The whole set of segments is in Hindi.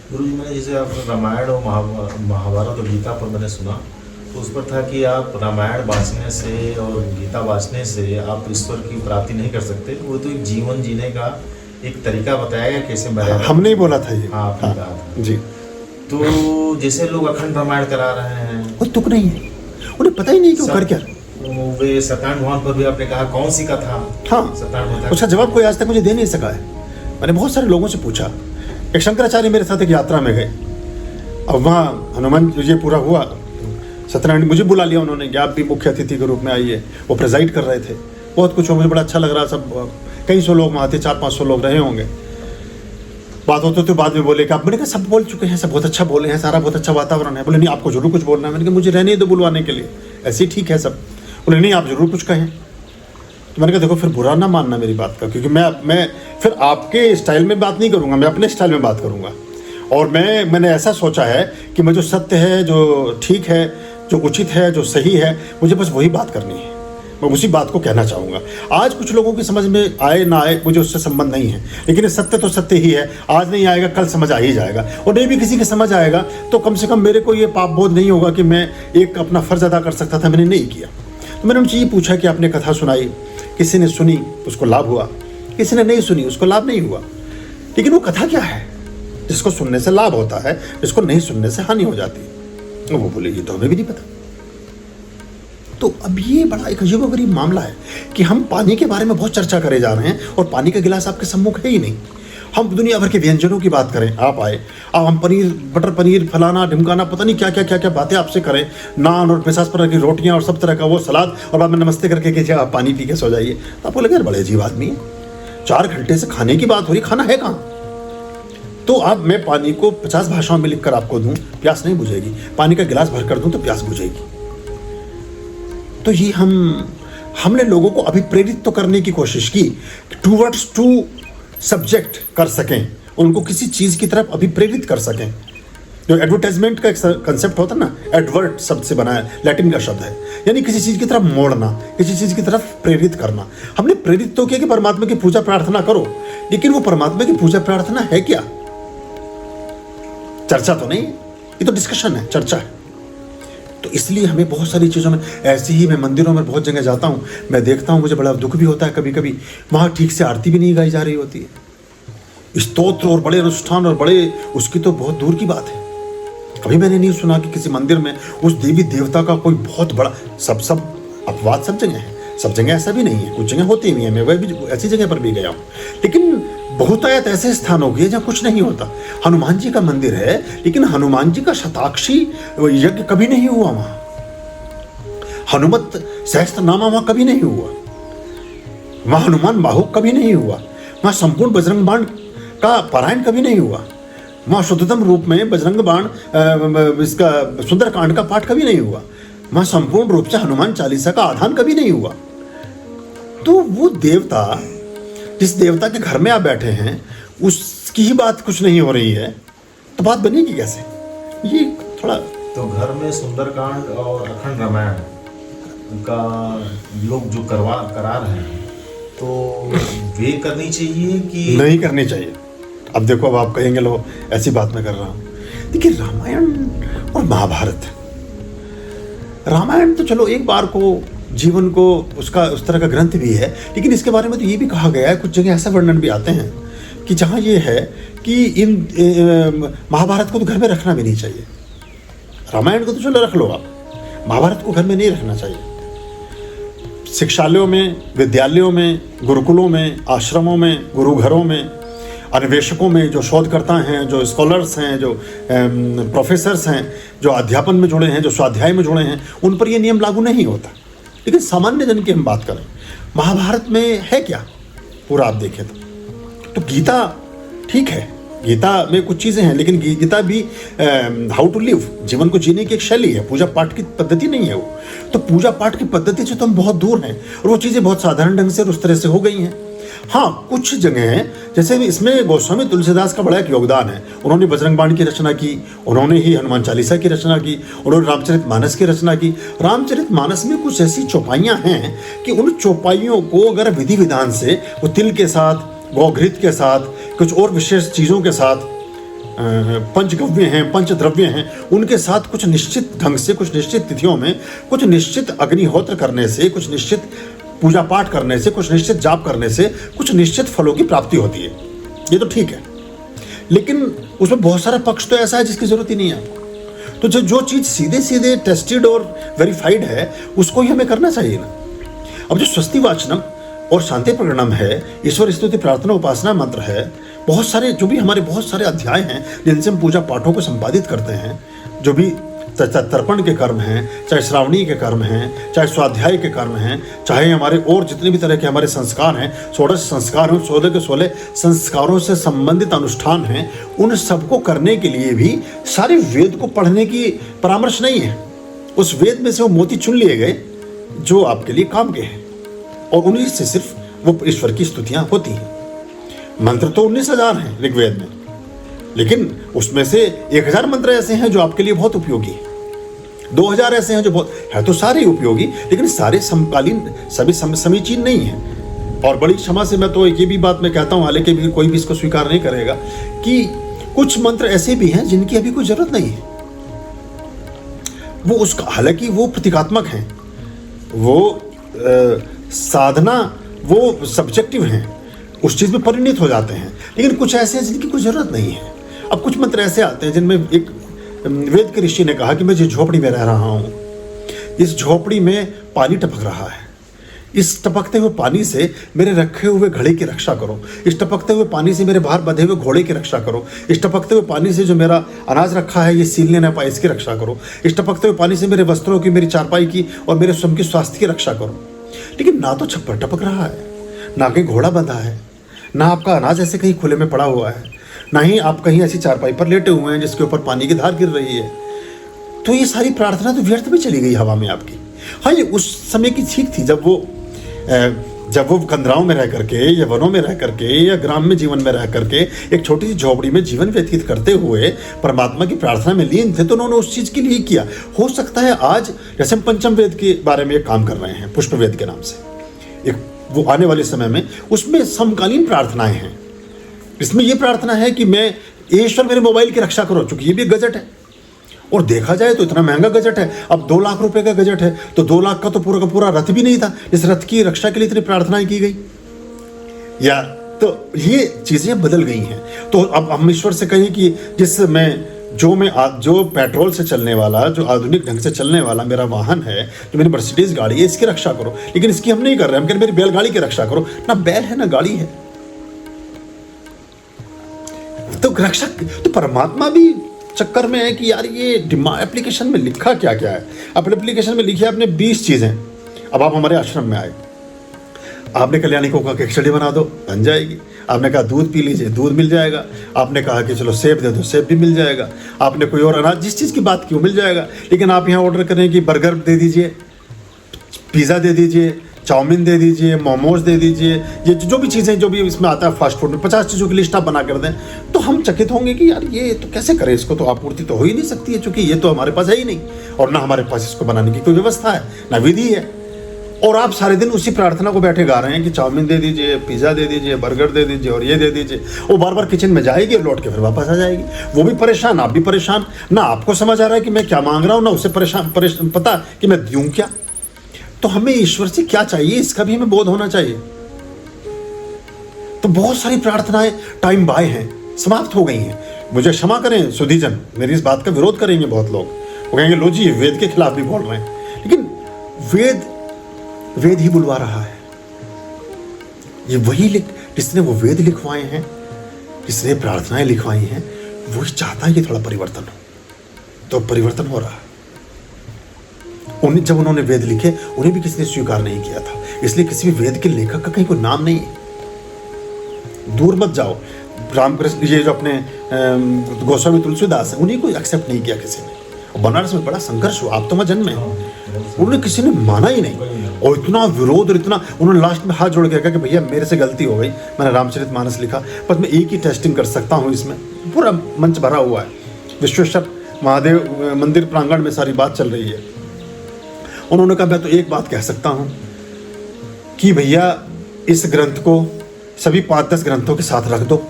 गुरुजी, मैंने जैसे आप रामायण और महाभारत और गीता पर मैंने सुना, तो उस पर था कि आप रामायण वाचने से और गीता वाचने से आप ईश्वर की प्राप्ति नहीं कर सकते, वो तो एक जीवन जीने का एक तरीका बताया गया कैसे मर्यादा। हमने ही बोला था ये। हाँ, आपने कहा था जी। तो जैसे लोग अखंड रामायण करा रहे हैं, वो तुक नहीं है, उन्हें पता ही नहीं कि वो कर क्या। वे सत्यनारायण भगवान पर भी आपने कहा कौन सी कथा। हाँ, सत्यनारायण भगवान उसका जवाब कोई आज तक मुझे दे नहीं सका है। मैंने बहुत सारे लोगों से पूछा। एक शंकराचार्य मेरे साथ एक यात्रा में गए, अब वहाँ हनुमान ये पूरा हुआ, सत्यनारायण मुझे बुला लिया उन्होंने कि आप भी मुख्य अतिथि के रूप में आइए। वो प्रेजाइड कर रहे थे, बहुत कुछ मुझे बड़ा अच्छा लग रहा। सब कई सौ लोग वहाँ थे, 400-500 लोग रहे होंगे। बात होते तो बाद में बोले कि आप, मैंने कहा सब बोल चुके हैं, सब बहुत अच्छा बोले हैं, सारा बहुत अच्छा वातावरण है। बोले नहीं, आपको जरूर कुछ बोलना है। मैंने कहा मुझे रहने दो बुलवाने के लिए, ऐसे ही ठीक है सब। बोले नहीं, आप जरूर कुछ कहें। तो मैंने कहा देखो, फिर बुरा ना मानना मेरी बात का, क्योंकि मैं फिर आपके स्टाइल में बात नहीं करूँगा, मैं अपने स्टाइल में बात करूँगा। और मैंने ऐसा सोचा है कि मैं जो सत्य है, जो ठीक है, जो उचित है, जो सही है, मुझे बस वही बात करनी है, मैं उसी बात को कहना चाहूँगा। आज कुछ लोगों की समझ में आए ना आए, मुझे उससे संबंध नहीं है, लेकिन ये सत्य तो सत्य ही है। आज नहीं आएगा, कल समझ आ ही जाएगा। और नहीं भी किसी के समझ आएगा तो कम से कम मेरे को ये पाप बोध नहीं होगा कि मैं एक अपना फर्ज अदा कर सकता था, मैंने नहीं किया। तो मैंने उनसे ये पूछा कि आपने कथा सुनाई, किसी ने सुनी उसको लाभ हुआ, किसी ने नहीं सुनी उसको लाभ नहीं हुआ, लेकिन वो कथा क्या है जिसको सुनने से लाभ होता है, जिसको नहीं सुनने से हानि हो जाती है? वो बोले ये तो हमें भी नहीं पता। तो अब ये बड़ा एक अजीबोगरीब मामला है कि हम पानी के बारे में बहुत चर्चा करे जा रहे हैं और पानी का गिलास आपके सम्मुख है ही नहीं। हम दुनिया भर के व्यंजनों की बात करें, आप आए, अब हम पनीर, बटर पनीर, फलाना ढिमकाना, पता नहीं क्या क्या क्या क्या बातें आपसे करें, नान और 50 तरह की रोटियां और सब तरह का वो सलाद, और बाद में नमस्ते करके कि आप पानी पी के सो जाइए। तो आपको लगे बड़े अजीब आदमी है, 4 घंटे से खाने की बात हो रही, खाना है कहाँ? तो अब मैं पानी को 50 भाषाओं में लिखकर आपको दूं, प्यास नहीं बुझेगी। पानी का गिलास भर कर दूं तो प्यास बुझेगी। तो ये हमने लोगों को अभी प्रेरित तो करने की कोशिश की, टूवर्ड्स टू सब्जेक्ट कर सकें, उनको किसी चीज की तरफ अभी प्रेरित कर सकें। जो एडवर्टाइजमेंट का एक कंसेप्ट होता है ना, एडवर्ट शब्द से बना है, लैटिन का शब्द है, यानी किसी चीज की तरफ मोड़ना, किसी चीज की तरफ प्रेरित करना। हमने प्रेरित तो किया कि परमात्मा की पूजा प्रार्थना करो, लेकिन वो परमात्मा की पूजा प्रार्थना है क्या? चर्चा तो नहीं, ये तो डिस्कशन है, चर्चा है। तो इसलिए हमें बहुत सारी चीज़ों में, ऐसे ही मैं मंदिरों में बहुत जगह जाता हूँ, मैं देखता हूँ, मुझे बड़ा दुख भी होता है कभी कभी, वहाँ ठीक से आरती भी नहीं गाई जा रही होती है। स्तोत्र और बड़े अनुष्ठान और बड़े, उसकी तो बहुत दूर की बात है। कभी मैंने नहीं सुना कि किसी मंदिर में उस देवी देवता का कोई बहुत बड़ा, सब अपवाद सब जगह है, सब जगह ऐसा भी नहीं है, कुछ जगह होती भी है, मैं वह भी ऐसी जगह पर भी गया हूँ, लेकिन बहुतायत ऐसे स्थानों की है जहाँ कुछ नहीं होता। हनुमान जी का मंदिर है, लेकिन हनुमान जी का शताक्षी यज्ञ कभी नहीं हुआ वहाँ, हनुमत सहस्त्रनामा वहाँ कभी नहीं हुआ, वहाँ हनुमान बाहुक कभी नहीं हुआ, वहाँ संपूर्ण बजरंग बाण का पारायण कभी नहीं हुआ, वहाँ शुद्धतम रूप में बजरंग बाण इसका सुंदरकांड का पाठ कभी नहीं हुआ, वहाँ संपूर्ण रूप से हनुमान चालीसा का आधान कभी नहीं हुआ। तो वो देवता, जिस देवता के घर में आप बैठे हैं, उसकी ही बात कुछ नहीं हो रही है, तो बात बनेगी कैसे? ये थोड़ा, तो घर में सुंदरकांड और अखंड रामायण का लोग जो करा रहे हैं, तो वे करनी चाहिए कि नहीं करनी चाहिए? अब देखो, अब आप कहेंगे लो ऐसी बात मैं कर रहा हूँ। देखिए, रामायण और महाभारत, रामायण तो चलो एक बार को जीवन को उसका उस तरह का ग्रंथ भी है, लेकिन इसके बारे में तो ये भी कहा गया है, कुछ जगह ऐसा वर्णन भी आते हैं कि जहाँ ये है कि इन महाभारत को तो घर में रखना भी नहीं चाहिए। रामायण को तो चलो रख लो आप, महाभारत को घर में नहीं रखना चाहिए। शिक्षालयों में, विद्यालयों में, गुरुकुलों में, आश्रमों में, गुरुघरों में, अन्वेषकों में, जो शोधकर्ता हैं, जो स्कॉलर्स हैं, जो प्रोफेसर्स हैं, जो अध्यापन में जुड़े हैं, जो स्वाध्याय में जुड़े हैं, उन पर ये नियम लागू नहीं होता। लेकिन सामान्य जन की हम बात करें, महाभारत में है क्या पूरा आप देखें तो गीता ठीक है, गीता में कुछ चीज़ें हैं, लेकिन गीता भी हाउ टू लिव, जीवन को जीने की एक शैली है, पूजा पाठ की पद्धति नहीं है वो। तो पूजा पाठ की पद्धति से तो हम बहुत दूर हैं, और वो चीज़ें बहुत साधारण ढंग से उस तरह से हो गई हैं। हाँ, कुछ जगह हैं, जैसे इसमें गोस्वामी तुलसीदास का बड़ा एक योगदान है। उन्होंने बजरंग बाण की रचना की, उन्होंने ही हनुमान चालीसा की रचना की, उन्होंने रामचरितमानस की रचना की। रामचरितमानस में कुछ ऐसी चौपाइयाँ हैं कि उन चौपाइयों को अगर विधि विधान से, वो तिल के साथ, गौघृत के साथ, कुछ और विशेष चीज़ों के साथ पंचगव्य हैं, पंचद्रव्य हैं, उनके साथ कुछ निश्चित ढंग से, कुछ निश्चित तिथियों में, कुछ निश्चित अग्निहोत्र करने से, कुछ निश्चित पूजा पाठ करने से, कुछ निश्चित जाप करने से कुछ निश्चित फलों की प्राप्ति होती है। ये तो ठीक है, लेकिन उसमें बहुत सारा पक्ष तो ऐसा है जिसकी जरूरत ही नहीं है। तो जो चीज़ सीधे सीधे टेस्टेड और वेरीफाइड है उसको ही हमें करना चाहिए ना। अब जो स्वस्ति वाचनम और शांति प्रकरणम है, ईश्वर स्तुति प्रार्थना उपासना मंत्र है, बहुत सारे जो भी हमारे बहुत सारे अध्याय हैं जिनसे हम पूजा पाठों को संपादित करते हैं, जो भी तर्पण के कर्म हैं, चाहे श्रावणी के कर्म हैं, चाहे स्वाध्याय के कर्म हैं, चाहे हमारे और जितने भी तरह के हमारे संस्कार हैं, 16 संस्कार हैं, 16 के 16 संस्कारों से संबंधित अनुष्ठान हैं, उन सबको करने के लिए भी सारे वेद को पढ़ने की परामर्श नहीं है। उस वेद में से वो मोती चुन लिए गए जो आपके लिए काम के हैं, और उन्हीं से सिर्फ वो ईश्वर की स्तुतियाँ होती हैं। मंत्र तो 19,000 हैं ऋग्वेद में, लेकिन उसमें से 1,000 मंत्र ऐसे हैं जो आपके लिए बहुत उपयोगी हैं, 2,000 ऐसे हैं जो बहुत है, तो सारे उपयोगी, लेकिन सारे समकालीन सभी समीचीन नहीं हैं। और बड़ी क्षमा से मैं तो ये भी बात मैं कहता हूँ, हालांकि भी कोई भी इसको स्वीकार नहीं करेगा, कि कुछ मंत्र ऐसे भी हैं जिनकी अभी कोई जरूरत नहीं है। वो उसका, हालांकि वो प्रतीकात्मक हैं, वो साधना वो सब्जेक्टिव हैं, उस चीज़ में परिणित हो जाते हैं, लेकिन कुछ ऐसे हैं जिनकी कोई ज़रूरत नहीं है। अब कुछ मंत्र ऐसे आते हैं जिनमें एक वेद के ऋषि ने कहा कि मैं जिस झोपड़ी में रह रहा हूँ, इस झोपड़ी में पानी टपक रहा है, इस टपकते हुए पानी से मेरे रखे हुए घड़े की रक्षा करो, इस टपकते हुए पानी से मेरे बाहर बंधे हुए घोड़े की रक्षा करो, इस टपकते हुए पानी से जो मेरा अनाज रखा है ये सीलने न पाए इसकी रक्षा करो, इस टपकते हुए पानी से मेरे वस्त्रों की, मेरी चारपाई की और मेरे स्वयं के स्वास्थ्य की रक्षा करो। लेकिन ना तो छप्पर टपक रहा है, ना कहीं घोड़ा बंधा है, ना आपका अनाज ऐसे कहीं खुले में पड़ा हुआ है, ना ही आप कहीं ऐसी चारपाई पर लेटे हुए हैं जिसके ऊपर पानी की धार गिर रही है। तो ये सारी प्रार्थना तो व्यर्थ में चली गई हवा में आपकी। हाँ, ये उस समय की ठीक थी जब वो कंदराओं में रह करके या वनों में रह करके या ग्राम में जीवन में रह करके एक छोटी सी झोपड़ी में जीवन व्यतीत करते हुए परमात्मा की प्रार्थना में लीन थे, तो उन्होंने उस चीज़ के लिए किया। हो सकता है आज जैसे हम पंचम वेद के बारे में एक काम कर रहे हैं, पुष्प वेद के नाम से, एक वो आने वाले समय में उसमें समकालीन प्रार्थनाएं हैं। इसमें ये प्रार्थना है कि मैं ईश्वर मेरे मोबाइल की रक्षा करो, चूंकि ये भी गजट है, और देखा जाए तो इतना महंगा गजट है। अब 2 लाख रुपए का गजट है, तो 2 लाख का तो पूरा का पूरा रथ भी नहीं था, इस रथ की रक्षा के लिए इतनी प्रार्थनाएं की गई। या तो ये चीज़ें बदल गई हैं। तो अब हम ईश्वर से कहें कि जो पेट्रोल से चलने वाला, जो आधुनिक ढंग से चलने वाला मेरा वाहन है, जो मेरी मर्सिडीज गाड़ी है, इसकी रक्षा करो, लेकिन इसकी हम नहीं कर रहे। हम कह रहे मेरी बैलगाड़ी की रक्षा करो। ना बैल है ना गाड़ी है, तो रक्षा तो परमात्मा भी चक्कर में है कि यार ये एप्लीकेशन में लिखा क्या क्या है। अपने एप्लीकेशन में लिखी है आपने 20 चीज़ें। अब आप हमारे आश्रम में आए, आपने कल्याणी को कहा कि खिचड़ी बना दो, बन जाएगी। आपने कहा दूध पी लीजिए, दूध मिल जाएगा। आपने कहा कि चलो सेब दे दो, सेब भी मिल जाएगा। आपने कोई और अनाज, जिस चीज़ की बात की वो मिल जाएगा। लेकिन आप यहाँ ऑर्डर करें कि बर्गर दे दीजिए, पिज़्ज़ा दे दीजिए, चाउमीन दे दीजिए, मोमोज दे दीजिए, ये जो भी चीज़ें जो भी इसमें आता है फास्ट फूड में, 50 चीज़ों की लिस्ट आप बना कर दें, तो हम चकित होंगे कि यार ये तो कैसे करें, इसको तो आपूर्ति तो हो ही नहीं सकती है, क्योंकि ये तो हमारे पास है ही नहीं, और ना हमारे पास इसको बनाने की कोई व्यवस्था है, ना विधि है। और आप सारे दिन उसी प्रार्थना को बैठे गा रहे हैं कि चाउमीन दे दीजिए, पिज़्ज़ा दे दीजिए, बर्गर दे दीजिए और ये दे दीजिए। वो बार बार किचन में जाएगी और लौट के फिर वापस आ जाएगी। वो भी परेशान, आप भी परेशान। ना आपको समझ आ रहा है कि मैं क्या मांग रहा हूँ, ना उससे परेशान पता कि मैं दूँ क्या। तो हमें ईश्वर से क्या चाहिए इसका भी हमें बोध होना चाहिए। तो बहुत सारी प्रार्थनाएं टाइम बाय हैं, समाप्त हो गई हैं। मुझे क्षमा करें सुधीजन, मेरी इस बात का विरोध करेंगे बहुत लोग, वो कहेंगे लो जी वेद के खिलाफ भी बोल रहे हैं। लेकिन वेद ही बुलवा रहा है। ये वही जिसने वो वेद लिखवाए हैं, जिसने प्रार्थनाएं लिखवाई हैं, वही चाहता है कि थोड़ा परिवर्तन हो। तो परिवर्तन हो रहा है। जब उन्होंने वेद लिखे, उन्हें भी किसी ने स्वीकार नहीं किया था, इसलिए किसी भी वेद के लेखक का कहीं कोई नाम नहीं है। दूर मत जाओ, रामकृष्ण ये जो अपने गोस्वामी तुलसीदास हैं, उन्हीं को एक्सेप्ट नहीं किया किसी ने। बनारस में बड़ा संघर्ष हुआ, आप तो मैं जन्मे हैं, उन्होंने किसी ने माना ही नहीं। और इतना विरोध और इतना, उन्होंने लास्ट में हाथ जोड़ के कहा कि भैया मेरे से गलती हो गई, मैंने रामचरितमानस लिखा, बस मैं एक ही टेस्टिंग कर सकता हूँ, इसमें पूरा मंच भरा हुआ है, विश्वेश्वर महादेव मंदिर प्रांगण में सारी बात चल रही है। उन्होंने कहा मैं तो एक बात कह सकता हूँ कि भैया इस ग्रंथ को सभी 5-10 ग्रंथों के साथ रख दो,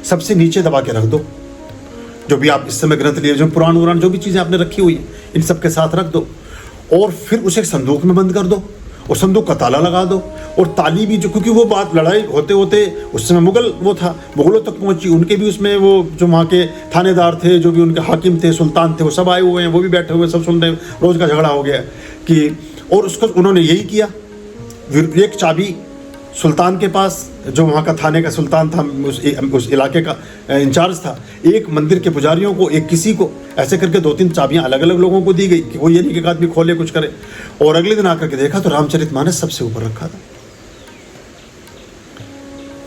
सबसे नीचे दबा के रख दो, जो भी आप इस समय ग्रंथ लिए, जो पुराण उरान जो भी चीज़ें आपने रखी हुई है, इन सब के साथ रख दो और फिर उसे एक संदूक में बंद कर दो और संदूक का ताला लगा दो। और ताली भी जो, क्योंकि वो बात लड़ाई होते होते उस समय मुगल वो था, मुगलों तक पहुंची, उनके भी उसमें वो जो वहाँ के थानेदार थे, जो भी उनके हाकिम थे, सुल्तान थे, वो सब आए हुए हैं, वो भी बैठे हुए, सब सुन रहे हैं। रोज़ का झगड़ा हो गया कि, और उसको उन्होंने यही किया। एक चाबी सुल्तान के पास, जो वहाँ का थाने का सुल्तान था, उस इलाके का इंचार्ज था, एक मंदिर के पुजारियों को, एक किसी को, ऐसे करके 2-3 चाबियाँ अलग अलग लोगों को दी गई कि वो ये नहीं कि एक आदमी खोले कुछ करे। और अगले दिन आकर के देखा तो रामचरितमानस सबसे ऊपर रखा था।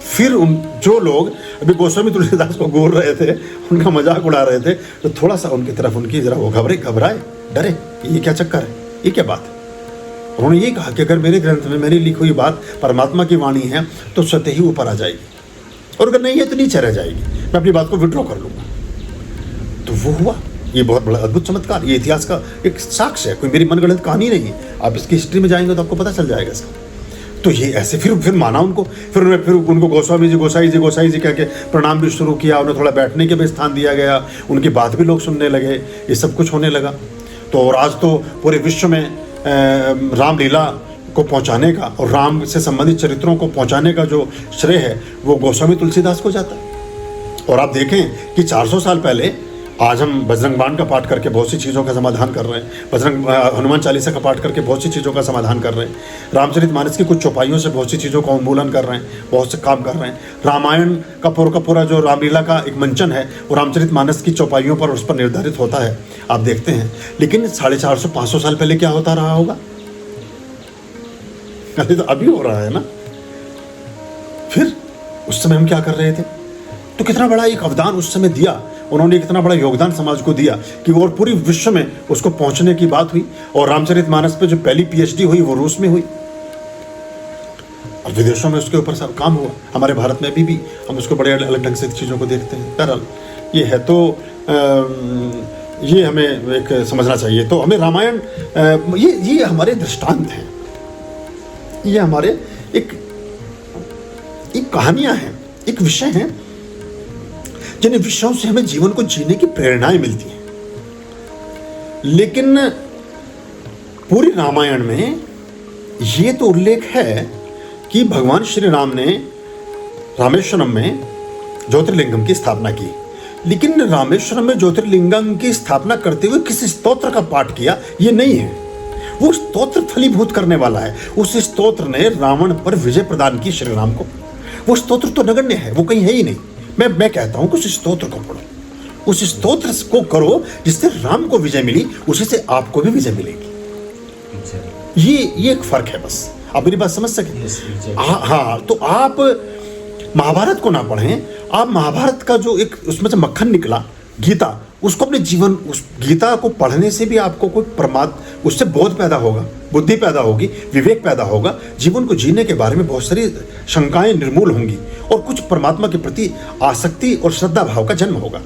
फिर उन जो लोग अभी गोस्वामी तुलसीदास को घूर रहे थे, उनका मजाक उड़ा रहे थे, तो थोड़ा सा उनकी तरफ उनकी जरा वो घबराए, डरे, ये क्या चक्कर है, ये क्या बात है। उन्होंने ये कहा कि अगर मेरे ग्रंथ में मेरी लिखी हुई बात परमात्मा की वाणी है तो स्वतः ही ऊपर आ जाएगी, और अगर नहीं है तो नीचे रह जाएगी, मैं अपनी बात को विड्रॉ कर लूँगा। तो वो हुआ। ये बहुत बड़ा अद्भुत चमत्कार, ये इतिहास का एक साक्ष्य है, कोई मेरी मनगढ़ंत कहानी नहीं है। आप इसकी हिस्ट्री में जाएंगे तो आपको पता चल जाएगा इसका। तो ये ऐसे फिर माना उनको, फिर उनको गोस्वामी जी कह के प्रणाम भी शुरू किया, उन्हें थोड़ा बैठने के भी स्थान दिया गया, उनकी बात भी लोग सुनने लगे, ये सब कुछ होने लगा। तो और आज तो पूरे विश्व में रामलीला को पहुंचाने का और राम से संबंधित चरित्रों को पहुंचाने का जो श्रेय है वो गोस्वामी तुलसीदास को जाता है। और आप देखें कि 400 साल पहले, आज हम बजरंग बाण का पाठ करके बहुत सी चीज़ों का समाधान कर रहे हैं, हनुमान चालीसा का पाठ करके बहुत सी चीज़ों का समाधान कर रहे हैं, रामचरितमानस की कुछ चौपाइयों से बहुत सी चीज़ों का उन्मूलन कर रहे हैं, बहुत से काम कर रहे हैं। रामायण का पूरा जो रामलीला का एक मंचन है वो रामचरितमानस की चौपाइयों पर, उस पर निर्धारित होता है, आप देखते हैं। लेकिन 450-500 साल पहले क्या होता रहा होगा, तो अभी हो रहा है ना। फिर उस समय हम क्या कर रहे थे, तो कितना बड़ा एक अवदान उस समय दिया उन्होंने, कितना बड़ा योगदान समाज को दिया कि और पूरी विश्व में उसको पहुंचने की बात हुई। और रामचरितमानस पे जो पहली PhD हुई वो रूस में हुई, और विदेशों में उसके ऊपर सब काम हुआ। हमारे भारत में भी हम उसको बड़े अलग ढंग से चीज़ों को देखते हैं। बहरहाल ये है, तो ये हमें एक समझना चाहिए। तो हमें रामायण, ये हमारे दृष्टांत हैं, ये हमारे एक कहानियां हैं, एक विषय हैं, जिन विषयों से हमें जीवन को जीने की प्रेरणाएं मिलती हैं। लेकिन पूरी रामायण में ये तो उल्लेख है कि भगवान श्री राम ने रामेश्वरम में ज्योतिर्लिंगम की स्थापना की, लेकिन रामेश्वरम में ज्योतिर्लिंगम की स्थापना करते हुए किसी स्तोत्र का पाठ किया, ये नहीं है। वो स्तोत्र फलीभूत करने वाला है। उस स्तोत्र ने रावण पर विजय प्रदान की श्री राम को। वो स्तोत्र तो नगण्य है, वो कहीं है ही नहीं। मैं कहता हूं कि उस स्तोत्र को पढ़ो, उस स्तोत्र को करो जिससे राम को विजय मिली, उसी से आपको भी विजय मिलेगी। ये एक फर्क है, बस आप मेरी बात समझ सके। हाँ, तो आप महाभारत को ना पढ़ें, आप महाभारत का जो एक उसमें से मक्खन निकला गीता, उसको अपने जीवन, उस गीता को पढ़ने से भी आपको कोई उससे बोध पैदा होगा, बुद्धि पैदा होगी, विवेक पैदा होगा, जीवन को जीने के बारे में बहुत सारी शंकाएं निर्मूल होंगी और कुछ परमात्मा के प्रति आसक्ति और श्रद्धा भाव का जन्म होगा।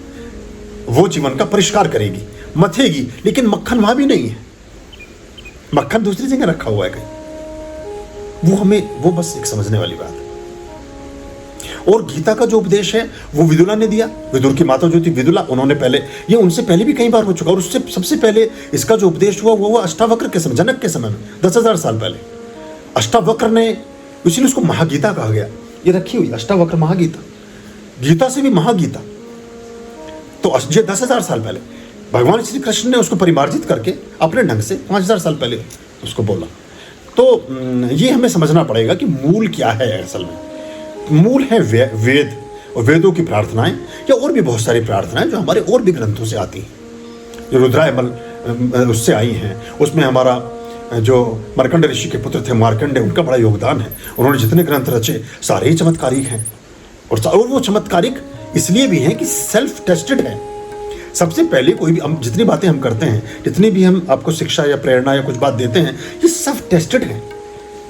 वो जीवन का परिष्कार करेगी, मथेगी। लेकिन मक्खन वहां भी नहीं है, मक्खन दूसरी जगह रखा हुआ है कहीं। वो बस एक समझने वाली बात है। और गीता का जो उपदेश है वो विदुला ने दिया, विदुर की माता जो थी विदुला, उन्होंने पहले, ये उनसे पहले भी कई बार हो चुका, और उससे सबसे पहले इसका जो उपदेश हुआ वो हुआ अष्टावक्र के समय, जनक के समय में 10,000 साल पहले। अष्टावक्र ने, इसीलिए उसको महागीता कहा गया। ये रखी हुई अष्टावक्र महागीता, गीता से भी महागीता। तो ये 10,000 साल पहले भगवान श्री कृष्ण ने उसको परिमार्जित करके अपने ढंग से 5,000 साल पहले उसको बोला। तो ये हमें समझना पड़ेगा कि मूल क्या है। असल में मूल है वेद और वेदों की प्रार्थनाएं, या और भी बहुत सारी प्रार्थनाएं जो हमारे और भी ग्रंथों से आती हैं, जो रुद्रायमल उससे आई हैं। उसमें हमारा जो मार्कंड ऋषि के पुत्र थे मार्कंडे, उनका बड़ा योगदान है। उन्होंने जितने ग्रंथ रचे सारे ही चमत्कारिक हैं, और वो चमत्कारिक इसलिए भी हैं कि सेल्फ टेस्टेड है। सबसे पहले कोई भी हम जितनी बातें हम करते हैं, जितनी भी हम आपको शिक्षा या प्रेरणा या कुछ बात देते हैं, ये सब टेस्टेड है।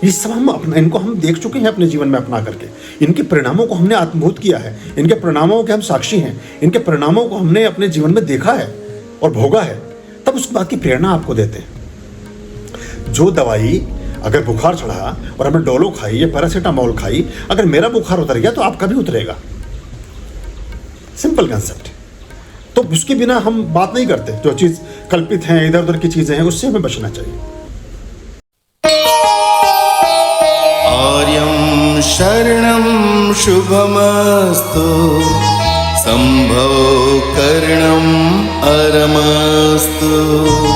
ये सब इनको हम देख चुके हैं अपने जीवन में अपना करके। इनके परिणामों को हमने आत्मभूत किया है, इनके परिणामों के हम साक्षी हैं, इनके परिणामों को हमने अपने जीवन में देखा है और भोगा है, तब उस बात की प्रेरणा आपको देते हैं। जो दवाई अगर बुखार चढ़ा और हमने डोलो खाई या पैरासीटामोल खाई, अगर मेरा बुखार उतर गया तो आपका भी उतरेगा। Simple concept. तो उसके बिना हम बात नहीं करते। जो चीज़ कल्पित हैं, इधर उधर की चीज़ें हैं, उससे हमें बचना चाहिए। आर्यं शरणं शुभमस्तु, संभव करणं अरमस्तु।